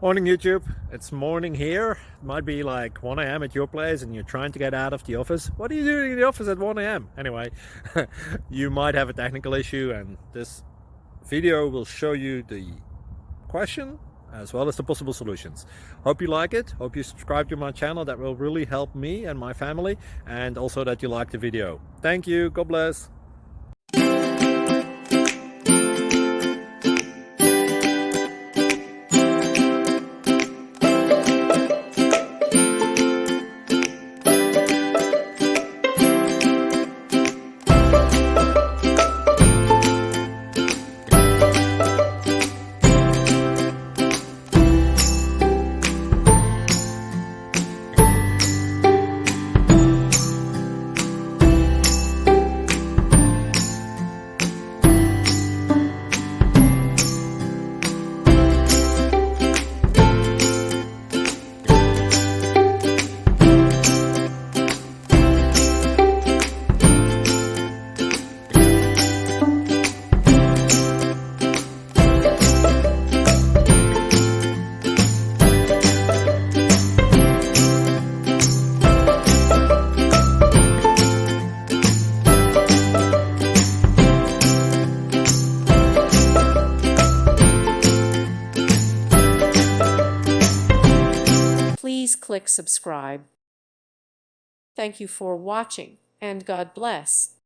Morning YouTube, it's morning here. It might be like 1 a.m. at your place and you're trying to get out of the office. What are you doing in the office at 1 a.m.? Anyway, you might have a technical issue and this video will show you the question as well as the possible solutions. Hope you like it, hope you subscribe to my channel. That will really help me and my family, and also that you like the video. Thank you, God bless. Please click subscribe. Thank you for watching, and God bless.